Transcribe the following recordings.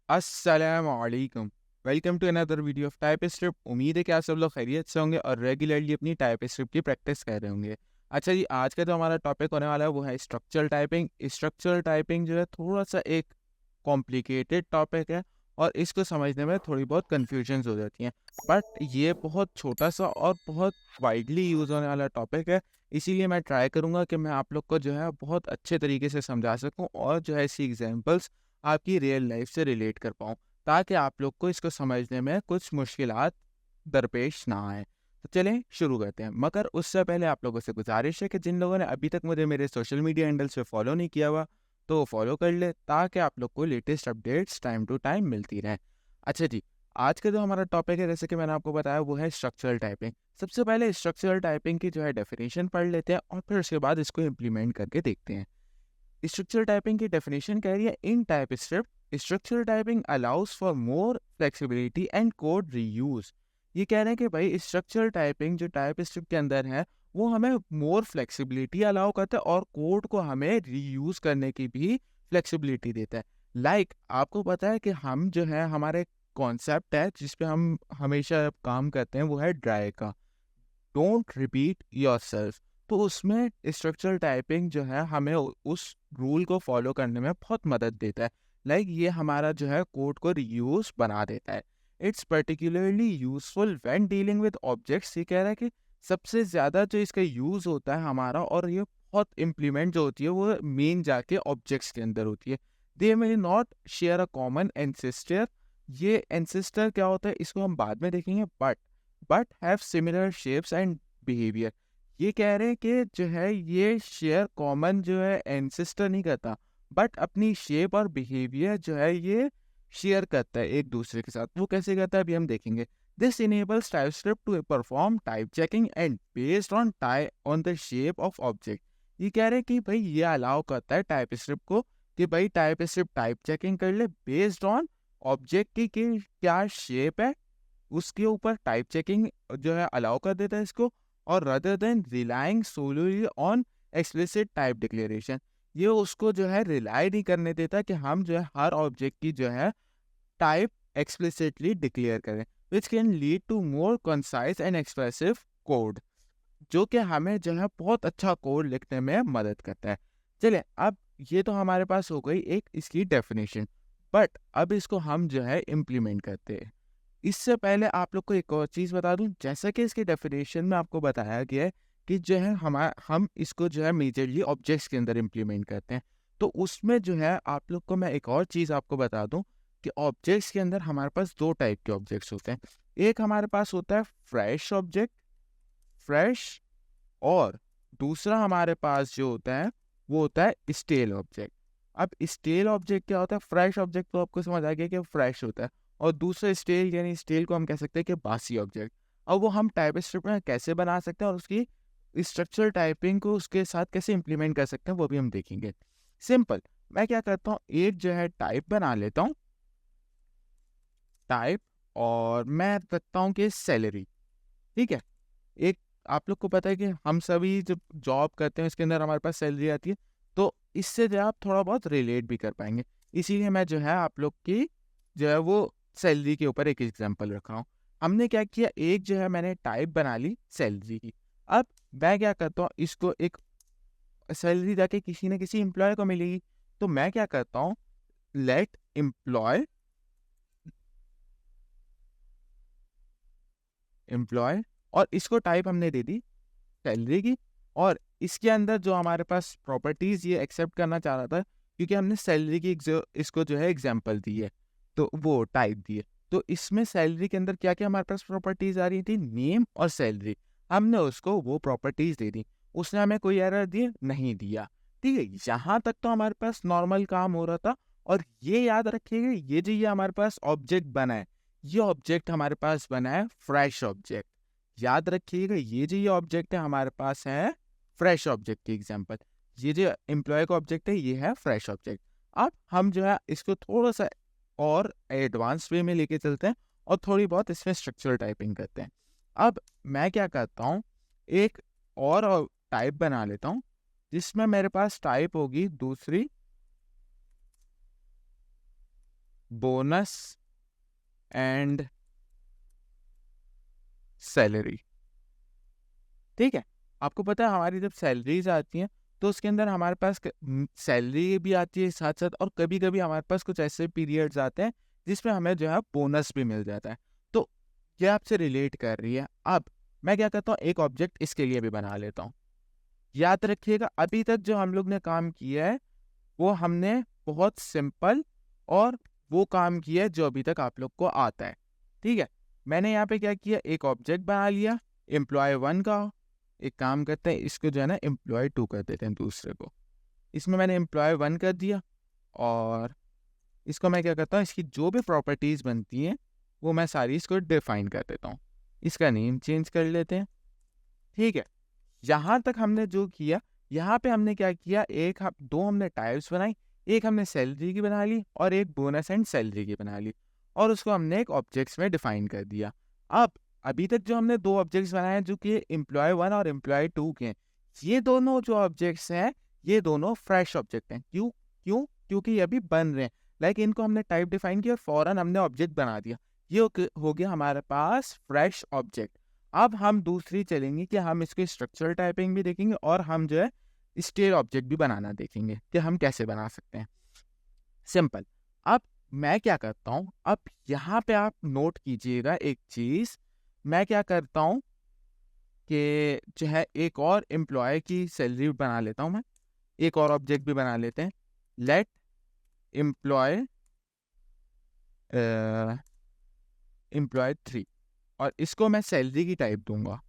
अस्सलामुअलैकुम। Welcome to another video of TypeScript. उम्मीद है कि आप सब लोग खैरियत से होंगे और रेगुलरली अपनी टाइप स्क्रिप्ट की प्रैक्टिस कर रहे होंगे। अच्छा जी, आज का जो हमारा टॉपिक होने वाला है वो है स्ट्रक्चरल टाइपिंग। स्ट्रक्चरल टाइपिंग जो है थोड़ा सा एक कॉम्प्लिकेटेड टॉपिक है और इसको समझने में थोड़ी बहुत कन्फ्यूजन्स हो जाती हैं, बट ये बहुत छोटा सा और बहुत वाइडली यूज़ होने वाला टॉपिक है। इसीलिए मैं ट्राई करूँगा कि मैं आप लोग को जो है बहुत अच्छे तरीके से समझा सकूँ और जो है इसी एग्जांपल्स आपकी रियल लाइफ से रिलेट कर पाऊँ, ताकि आप लोग को इसको समझने में कुछ मुश्किलात दरपेश ना आए। तो चलें शुरू करते हैं, मगर उससे पहले आप लोगों से गुजारिश है कि जिन लोगों ने अभी तक मुझे मेरे सोशल मीडिया हैंडल्स पे फॉलो नहीं किया हुआ तो फॉलो कर ले, ताकि आप लोग को latest updates time to time मिलती रहें। अच्छा जी, आज का जो हमारा टॉपिक है, जैसे कि मैंने आपको बताया, वो है स्ट्रक्चरल टाइपिंग। सबसे पहले स्ट्रक्चरल टाइपिंग की जो है डेफिनेशन पढ़ लेते हैं और फिर उसके बाद इसको इम्प्लीमेंट करके देखते हैं। स्ट्रक्चरल टाइपिंग की डेफिनेशन कह रही है, in TypeScript structural typing allows for more flexibility and code reuse. ये कह रहे हैं कि भाई स्ट्रक्चरल टाइपिंग जो टाइप स्क्रिप्ट के अंदर है वो हमें मोर फ्लेक्सिबिलिटी अलाउ करता है और कोड को हमें रीयूज करने की भी फ्लेक्सिबिलिटी देता है। आपको पता है कि हम जो है हमारे कॉन्सेप्ट है जिस पे हम हमेशा काम करते हैं वो है ड्राई का, डोंट रिपीट योरसेल्फ। तो उसमें स्ट्रक्चरल टाइपिंग जो है हमें उस रूल को फॉलो करने में बहुत मदद देता है। ये हमारा जो है कोड को रीयूज बना देता है। It's particularly useful when dealing with objects. ये कह रहा है कि सबसे ज़्यादा जो इसका यूज़ होता है हमारा, और ये बहुत इम्प्लीमेंट जो होती है वो मेन जाके ऑब्जेक्ट्स के अंदर होती है। They may not share a common ancestor. ये एंसेस्टर क्या होता है इसको हम बाद में देखेंगे, but have similar shapes and behaviour. ये कह रहे हैं कि जो है ये शेयर कॉमन जो है एंसेस्टर नहीं करता, बट अपनी शेप और बिहेवियर जो है ये शेयर करता है एक दूसरे के साथ। वो कैसे करता है अभी हम देखेंगे। This enables TypeScript to perform type checking and based on type on the shape of object. ये कह रहे हैं कि भाई ये अलाउ करता है टाइप स्क्रिप्ट को कि भाई टाइप स्क्रिप्ट टाइप चेकिंग कर ले बेस्ड ऑन ऑब्जेक्ट की कि क्या शेप है, उसके ऊपर टाइप चेकिंग जो है अलाउ कर देता है इसको। और rather than relying solely on explicit type declaration, ये उसको जो है रिलाई नहीं करने देता कि हम जो है हर ऑब्जेक्ट की जो है टाइप एक्सप्लिसिटली डिक्लेयर करें, which can lead to more concise and expressive code, जो कि हमें जो है बहुत अच्छा कोड लिखने में मदद करता है। चलिए, अब ये तो हमारे पास हो गई एक इसकी डेफिनेशन, बट अब इसको हम जो है इम्प्लीमेंट करते हैं। इससे पहले आप लोग को एक और चीज़ बता दूं, जैसा कि इसके डेफिनेशन में आपको बताया गया है कि जो है हम इसको जो है मेजरली ऑब्जेक्ट्स के अंदर इम्प्लीमेंट करते हैं। तो उसमें जो है आप लोग को मैं एक और चीज़ आपको बता दूं कि ऑब्जेक्ट्स के अंदर हमारे पास दो टाइप के ऑब्जेक्ट्स होते हैं। एक हमारे पास होता है फ्रेश ऑब्जेक्ट, फ्रेश, और दूसरा हमारे पास जो होता है वो होता है स्टेल ऑब्जेक्ट। अब स्टेल ऑब्जेक्ट क्या होता है, फ्रेश ऑब्जेक्ट तो आपको समझ आ गया कि फ्रेश होता है, और दूसरा स्टेल, यानी स्टेल को हम कह सकते हैं कि बासी ऑब्जेक्ट। अब वो हम टाइप स्क्रिप्ट में कैसे बना सकते हैं और उसकी स्ट्रक्चरल टाइपिंग को उसके साथ कैसे इंप्लीमेंट कर सकते हैं वो भी हम देखेंगे। सिंपल, मैं क्या करता हूँ, एक जो है टाइप बना लेता हूँ, टाइप, और मैं रखता हूँ कि सैलरी। ठीक है, एक, आप लोग को पता है कि हम सभी जब जॉब करते हैं इसके अंदर हमारे पास सैलरी आती है, तो इससे जो है आप थोड़ा बहुत रिलेट भी कर पाएंगे। इसीलिए मैं जो है आप लोग की जो है वो सैलरी के ऊपर एक एग्जांपल रखा हूँ। हमने क्या किया, एक जो है मैंने टाइप बना ली सैलरी की। अब मैं क्या करता हूँ, इसको एक सैलरी जाके किसी न किसी एम्प्लॉय को मिलेगी, तो मैं क्या करता हूँ, लेट एम्प्लॉय, एम्प्लॉय, और इसको टाइप हमने दे दी सैलरी की। और इसके अंदर जो हमारे पास प्रॉपर्टीज ये एक्सेप्ट करना चाह रहा था, क्योंकि हमने सैलरी की इसको जो है एग्जांपल दी है, तो वो टाइप दी है। तो इसमें सैलरी के अंदर क्या क्या हमारे पास प्रॉपर्टीज आ रही थी, नेम और सैलरी। हमने उसको वो प्रॉपर्टीज दे दी, उसने हमें कोई एरर दिए नहीं दिया। ठीक है, यहाँ तक तो हमारे पास नॉर्मल काम हो रहा था। और ये याद रखिएगा, ये जो ये हमारे पास ऑब्जेक्ट बना है, ये ऑब्जेक्ट हमारे पास बना है फ्रेश ऑब्जेक्ट। याद रखिएगा, ये ऑब्जेक्ट है हमारे पास है फ्रेश ऑब्जेक्ट की एग्जांपल। ये जो एम्प्लॉय का ऑब्जेक्ट है ये है फ्रेश ऑब्जेक्ट। अब हम जो है इसको थोड़ा सा और एडवांस वे में लेके चलते हैं और थोड़ी बहुत इसमें स्ट्रक्चरल टाइपिंग करते हैं। अब मैं क्या करता हूँ, एक और टाइप बना लेता हूँ, जिसमें मेरे पास टाइप होगी दूसरी बोनस एंड सैलरी। ठीक है, आपको पता है हमारी जब सैलरीज आती हैं तो उसके अंदर हमारे पास सैलरी भी आती है साथ साथ, और कभी कभी हमारे पास कुछ ऐसे पीरियड्स आते हैं जिसमें हमें जो है बोनस भी मिल जाता है। तो ये आपसे रिलेट कर रही है। अब मैं क्या करता हूँ, एक ऑब्जेक्ट इसके लिए भी बना लेता हूँ। याद रखिएगा अभी तक जो हम लोग ने काम किया है वो हमने बहुत सिंपल और वो काम किया है जो अभी तक आप लोग को आता है। ठीक है, मैंने यहाँ पे क्या किया, एक ऑब्जेक्ट बना लिया एम्प्लॉय 1 का। एक काम करते हैं, इसको जो है ना एम्प्लॉय 2 कर देते हैं दूसरे को। इसमें मैंने एम्प्लॉय 1 कर दिया, और इसको मैं क्या करता हूँ, इसकी जो भी प्रॉपर्टीज़ बनती हैं वो मैं सारी इसको डिफाइन कर देता हूँ। इसका नेम चेंज कर लेते हैं। ठीक है, यहाँ तक हमने जो किया, यहाँ पे हमने क्या किया, दो हमने टाइप्स बनाई। एक हमने सैलरी की बना ली और एक बोनस एंड सैलरी की बना ली, और उसको हमने एक ऑब्जेक्ट्स में डिफाइन कर दिया। अब अभी तक जो हमने दो ऑब्जेक्ट्स बनाए हैं जो कि एम्प्लॉय 1 और एम्प्लॉय 2 के हैं, ये दोनों जो ऑब्जेक्ट्स हैं ये दोनों फ्रेश ऑब्जेक्ट हैं। क्यों क्यों क्योंकि ये अभी बन रहे हैं। लाइक इनको हमने टाइप डिफाइन किया और फौरन हमने ऑब्जेक्ट बना दिया। ये हो गया हमारे पास फ्रेश ऑब्जेक्ट। अब हम दूसरी चलेंगे कि हम इसको स्ट्रक्चरल टाइपिंग भी देखेंगे और हम जो है स्टेट ऑब्जेक्ट भी बनाना देखेंगे कि हम कैसे बना सकते हैं। सिंपल। अब मैं क्या करता हूँ, अब यहाँ पे आप नोट कीजिएगा एक चीज़। मैं क्या करता हूँ कि जो है एक और एम्प्लॉय की सैलरी बना लेता हूँ। मैं एक और ऑब्जेक्ट भी बना लेते हैं। लेट एम्प्लॉय 3, और इसको मैं सैलरी की टाइप दूंगा।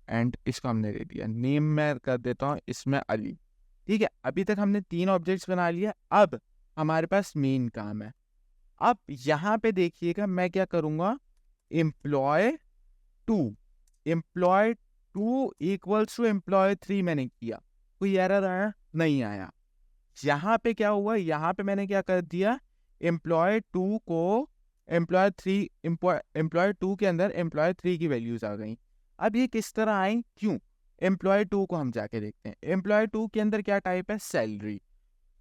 एंड इसको हमने दे दिया नेम, मैं कर देता हूँ इसमें अली। ठीक है, अभी तक हमने 3 ऑब्जेक्ट्स बना लिया। अब हमारे पास मेन काम है। अब यहाँ पे देखिएगा मैं क्या करूँगा, एम्प्लॉय 2 इक्वल्स टू एम्प्लॉय 3 मैंने किया। कोई एरर आया? नहीं आया। यहाँ पे क्या हुआ, यहाँ पे मैंने क्या कर दिया, एम्प्लॉय 2 को एम्प्लॉय 2 के अंदर एम्प्लॉय 3 की वैल्यूज आ गई। अब ये किस तरह आई, क्यों? एम्प्लॉय 2 को हम जाके देखते हैं। एम्प्लॉय 2 के अंदर क्या टाइप है, सैलरी।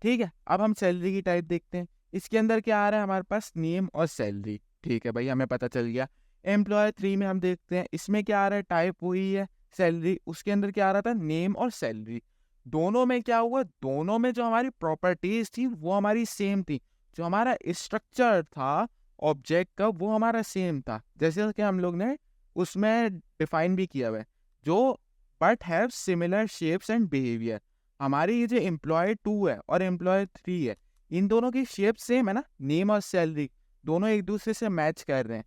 ठीक है, अब हम सैलरी की टाइप देखते हैं। इसके अंदर क्या आ रहा है हमारे पास, नेम और सैलरी। ठीक है भाई, हमें पता चल गया। एम्प्लॉय 3 में हम देखते हैं, इसमें क्या आ रहा है, टाइप वही है सैलरी। उसके अंदर क्या आ रहा था, नेम और सैलरी। दोनों में क्या हुआ, दोनों में जो हमारी प्रॉपर्टीज थी वो हमारी सेम थी। जो हमारा स्ट्रक्चर था ऑब्जेक्ट का वो हमारा सेम था, जैसे कि हम लोग ने उसमें डिफाइन भी किया हुआ है, जो but have similar shapes and behaviour. हमारी ये जो एम्प्लॉय 2 है और एम्प्लॉय 3 है, इन दोनों की शेप सेम है ना, नेम और सैलरी दोनों एक दूसरे से मैच कर रहे हैं।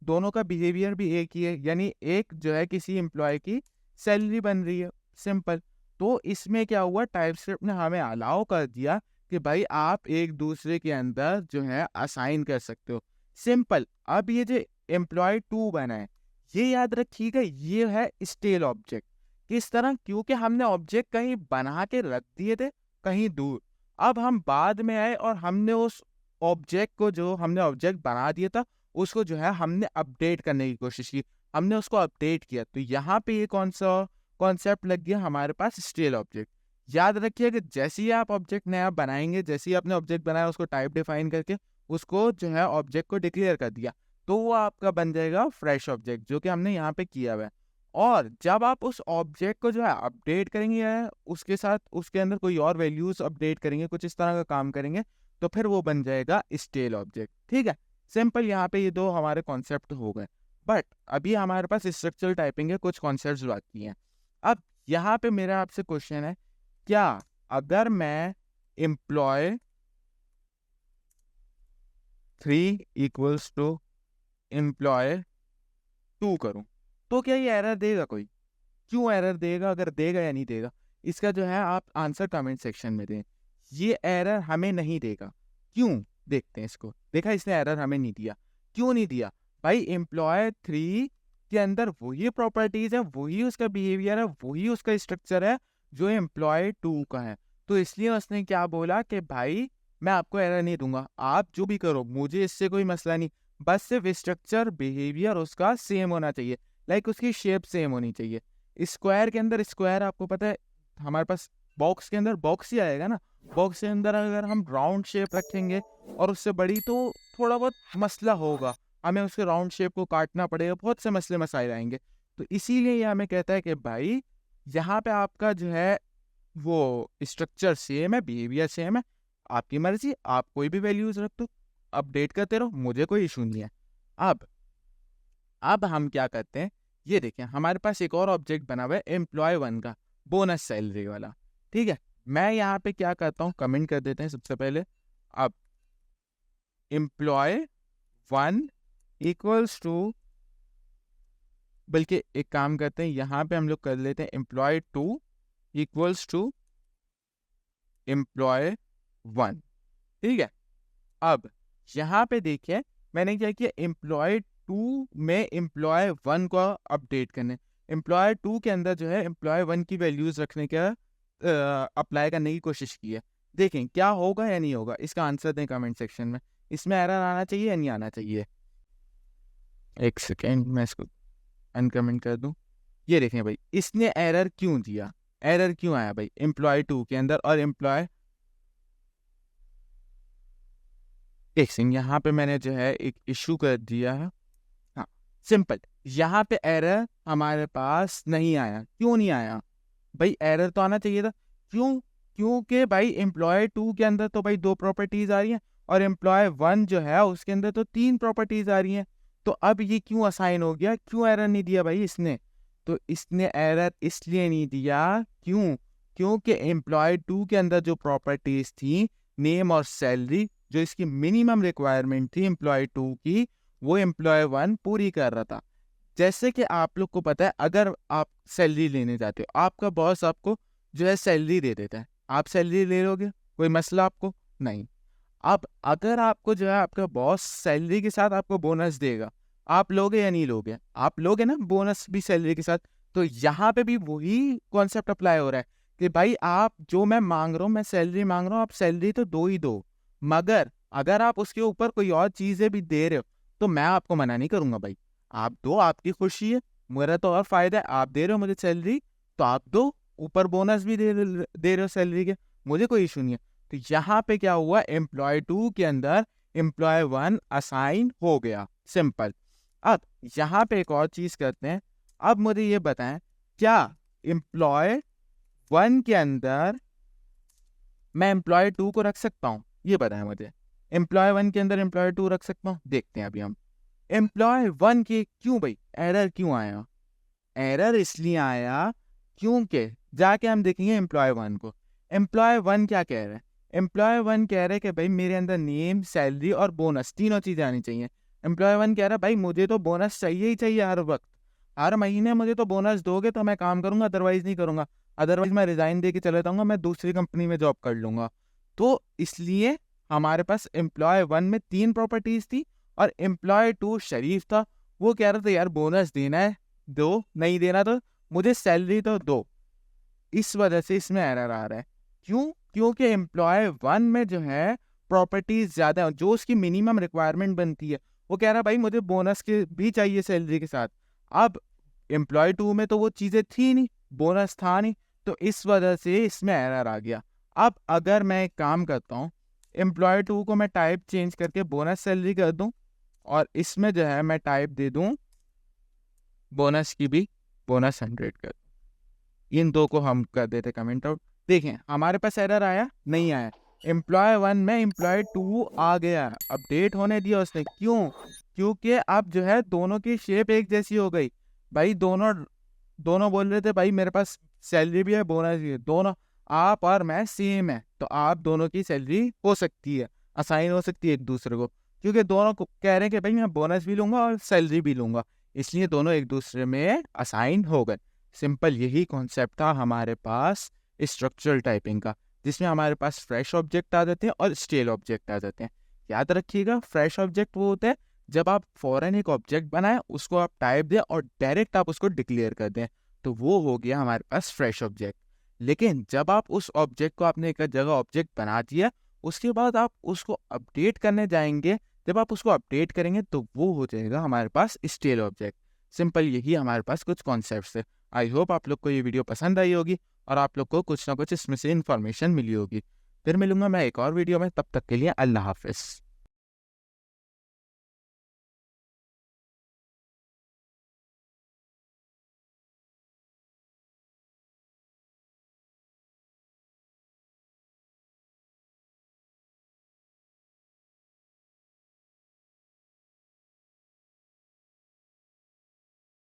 दोनों का बिहेवियर भी एक ही है, यानी एक जो है किसी एम्प्लॉय की सैलरी बन रही है। सिंपल। तो इसमें क्या हुआ, टाइपस्क्रिप्ट ने हमें अलाउ कर दिया कि भाई आप एक दूसरे के अंदर जो है असाइन कर सकते हो। सिंपल। अब ये जो एम्प्लॉय 2 बना है, ये याद रखिएगा ये है स्टेल ऑब्जेक्ट। किस तरह, क्योंकि हमने ऑब्जेक्ट कहीं बना के रख दिए थे कहीं दूर। अब हम बाद में आए और हमने उस ऑब्जेक्ट को, जो हमने ऑब्जेक्ट बना दिया था उसको जो है हमने अपडेट करने की कोशिश की, हमने उसको अपडेट किया। तो यहाँ पे ये कौन सा कॉन्सेप्ट लग गया हमारे पास, स्टेल ऑब्जेक्ट। याद रखिए कि जैसे ही आप ऑब्जेक्ट नया बनाएंगे, जैसे ही आपने ऑब्जेक्ट बनाया उसको टाइप डिफाइन करके उसको जो है ऑब्जेक्ट को डिक्लेयर कर दिया, तो वो आपका बन जाएगा फ्रेश ऑब्जेक्ट, जो कि हमने यहाँ पे किया हुआ है। और जब आप उस ऑब्जेक्ट को जो है अपडेट करेंगे या उसके साथ उसके अंदर कोई और वैल्यूज अपडेट करेंगे, कुछ इस तरह का काम करेंगे, तो फिर वो बन जाएगा स्टेल ऑब्जेक्ट। ठीक है, सिंपल। यहाँ पे ये दो हमारे कॉन्सेप्ट हो गए। बट अभी हमारे पास स्ट्रक्चरल टाइपिंग के कुछ कॉन्सेप्ट्स बाकी हैं। अब यहाँ पे मेरा आपसे क्वेश्चन है, क्या अगर मैं एम्प्लॉय 3 इक्वल्स टू एम्प्लॉय 2 करूं, तो क्या ये एरर देगा कोई? क्यों एरर देगा, अगर देगा या नहीं देगा, इसका जो है आप आंसर कमेंट सेक्शन में दें। ये एरर हमें नहीं देगा। क्यों? देखते हैं इसको। देखा, इसने एरर हमें नहीं दिया। क्यों नहीं दिया? भाई एम्प्लॉय 3 के अंदर वही प्रॉपर्टीज है, वही उसका बिहेवियर है, वही उसका स्ट्रक्चर है जो एम्प्लॉय 2 का है। तो इसलिए उसने क्या बोला कि भाई मैं आपको एरर नहीं दूंगा, आप जो भी करो मुझे इससे कोई मसला नहीं, बस सिर्फ स्ट्रक्चर बिहेवियर उसका सेम होना चाहिए। लाइक उसकी शेप सेम होनी चाहिए। स्क्वायर के अंदर स्क्वायर, आपको पता है हमारे पास बॉक्स के अंदर बॉक्स ही आएगा ना, बॉक्स के अंदर अगर हम राउंड शेप रखेंगे और उससे बड़ी तो थोड़ा बहुत मसला होगा, हमें उसके राउंड शेप को काटना पड़ेगा, बहुत से मसले मसाइल आएंगे। तो इसीलिए ये हमें कहता है कि भाई यहाँ पे आपका जो है वो स्ट्रक्चर सेम है, बिहेवियर सेम है, आपकी मर्जी, आप कोई भी वैल्यूज रख दो, अपडेट करते रहो, मुझे कोई इशू नहीं है। अब हम क्या करते हैं, ये देखें हमारे पास एक और ऑब्जेक्ट बना हुआ है एम्प्लॉय 1 का, बोनस सैलरी वाला। ठीक है, मैं यहाँ पे क्या करता हूँ, कमेंट कर देते हैं सबसे पहले। अब एम्प्लॉय 1 इक्वल्स टू, बल्कि एक काम करते हैं, यहाँ पे हम लोग कर लेते हैं एम्प्लॉय 2 इक्वल्स टू एम्प्लॉय 1। ठीक है, अब यहाँ पे देखिए मैंने क्या किया, एम्प्लॉय 2 में एम्प्लॉय 1 को अपडेट करने, एम्प्लॉय 2 के अंदर जो है एम्प्लॉय 1 की वैल्यूज रखने का अप्लाई करने की कोशिश की है। देखें क्या होगा या नहीं होगा, इसका आंसर दें कमेंट सेक्शन में। इसमें एरर आना चाहिए या नहीं आना चाहिए? एक सेकेंड मैं इसको अनकमेंट कर दूं। ये देखें भाई, इसने एरर क्यों दिया, एरर क्यों आया भाई एम्प्लॉय 2 के अंदर और एम्प्लॉय, एक सेकंड, यहाँ पे मैंने जो है एक इशू कर दिया है। हाँ, सिंपल, यहाँ पे एरर हमारे पास नहीं आया। क्यों नहीं आया भाई, एरर तो आना चाहिए था। क्यों? क्योंकि भाई एम्प्लॉय 2 के अंदर तो भाई 2 प्रॉपर्टीज आ रही हैं और एम्प्लॉय 1 जो है उसके अंदर तो 3 प्रॉपर्टीज आ रही हैं। तो अब ये क्यों असाइन हो गया, क्यों एरर नहीं दिया भाई इसने? तो इसने एरर इसलिए नहीं दिया, क्यों? क्योंकि एम्प्लॉय 2 के अंदर जो प्रॉपर्टीज थी, नेम और सैलरी, जो इसकी मिनिमम रिक्वायरमेंट थी एम्प्लॉय 2 की, वो एम्प्लॉय 1 पूरी कर रहा था। जैसे कि आप लोग को पता है, अगर आप सैलरी लेने जाते हो, आपका बॉस आपको जो है सैलरी दे देता है, आप सैलरी ले लोगे, कोई मसला आपको नहीं। अब अगर आपको जो है आपका बॉस सैलरी के साथ आपको बोनस देगा, आप लोगे या नहीं लोगे? आप लोगे ना, बोनस भी सैलरी के साथ। तो यहाँ पे भी वही कॉन्सेप्ट अप्लाई हो रहा है कि भाई आप जो मैं मांग रहा हूँ, मैं सैलरी मांग रहा हूँ, आप सैलरी तो दो ही दो, मगर अगर आप उसके ऊपर कोई और चीजें भी दे रहे हो तो मैं आपको मना नहीं करूंगा भाई, आप दो, आपकी खुशी है, मेरा तो और फायदा है, आप दे रहे हो मुझे सैलरी तो आप दो, ऊपर बोनस भी दे रहे हो सैलरी के, मुझे कोई इशू नहीं है। तो यहाँ पे क्या हुआ, एम्प्लॉय 2 के अंदर एम्प्लॉय 1 असाइन हो गया, सिंपल। अब यहाँ पे एक और चीज करते हैं, अब मुझे ये बताएं, क्या एम्प्लॉय 1 के अंदर मैं एम्प्लॉय 2 को रख सकता हूँ? ये बताएं मुझे, एम्प्लॉय 1 के अंदर एम्प्लॉय 2 रख सकता हूँ? देखते हैं अभी हम। एम्प्लॉय 1 के क्यों भाई एरर क्यों आया? एरर इसलिए आया क्योंकि जाके हम देखेंगे एम्प्लॉय 1 को, एम्प्लॉय 1 क्या कह रहे हैं, एम्प्लॉय 1 कह रहे हैं कि भाई मेरे अंदर नेम, सैलरी और बोनस तीनों चीजें आनी चाहिए। एम्प्लॉय 1 कह रहा है भाई मुझे तो बोनस चाहिए ही चाहिए, हर वक्त, हर महीने मुझे तो बोनस दोगे तो मैं काम करूंगा, अदरवाइज नहीं करूंगा, अदरवाइज मैं रिजाइन दे के चले जाऊंगा, मैं दूसरी कंपनी में जॉब कर लूंगा। तो इसलिए हमारे पास एम्प्लॉय 1 में 3 प्रॉपर्टीज थी और एम्प्लॉय 2 शरीफ था, वो कह रहा था यार बोनस देना है दो, नहीं देना तो मुझे सैलरी तो दो। इस वजह से इसमें एरर आ रहा है। क्यों? क्योंकि एम्प्लॉय 1 में जो है प्रॉपर्टीज ज्यादा है, जो उसकी मिनिमम रिक्वायरमेंट बनती है, वो कह रहा है भाई मुझे बोनस के भी चाहिए सैलरी के साथ। अब एम्प्लॉय 2 में तो वो चीजें थी नहीं, बोनस था नहीं, तो इस वजह से इसमें एरर आ गया। अब अगर मैं एक काम करता हूँ, एम्प्लॉय 2 को मैं टाइप चेंज करके बोनस सैलरी कर दूं और इसमें जो है मैं टाइप दे दूं बोनस की भी बोनस 100 कर, इन दो को हम कर देते कमेंट आउट। देखें हमारे पास एरर आया नहीं आया, एम्प्लॉय 1 में एम्प्लॉय 2 आ गया, अपडेट होने दिया उसने। क्यों? क्योंकि अब जो है दोनों की शेप एक जैसी हो गई भाई, दोनों दोनों बोल रहे थे भाई मेरे पास सैलरी भी है, बोनस भी है, दोनों आप और मैं सेम है, तो आप दोनों की सैलरी हो सकती है, असाइन हो सकती है एक दूसरे को, क्योंकि दोनों को कह रहे हैं कि भाई मैं बोनस भी लूंगा और सैलरी भी लूंगा, इसलिए दोनों एक दूसरे में असाइन हो गए। सिंपल यही कॉन्सेप्ट था हमारे पास स्ट्रक्चरल टाइपिंग का, जिसमें हमारे पास फ्रेश ऑब्जेक्ट आ जाते हैं और स्टेल ऑब्जेक्ट आ जाते हैं। याद रखिएगा, फ्रेश ऑब्जेक्ट वो होता है जब आप फॉरन एक ऑब्जेक्ट बनाएं, उसको आप टाइप दें और डायरेक्ट आप उसको डिक्लेयर कर दें, तो वो हो गया हमारे पास फ्रेश ऑब्जेक्ट। लेकिन जब आप उस ऑब्जेक्ट को आपने एक जगह ऑब्जेक्ट बना दिया, उसके बाद आप उसको अपडेट करने जाएंगे, जब आप उसको अपडेट करेंगे तो वो हो जाएगा हमारे पास स्टेल ऑब्जेक्ट। सिंपल यही हमारे पास कुछ कॉन्सेप्ट्स है। आई होप आप लोग को ये वीडियो पसंद आई होगी और आप लोग को कुछ ना कुछ इसमें से इन्फॉर्मेशन मिली होगी। फिर मिलूंगा मैं एक और वीडियो में, तब तक के लिए अल्लाह हाफिज़।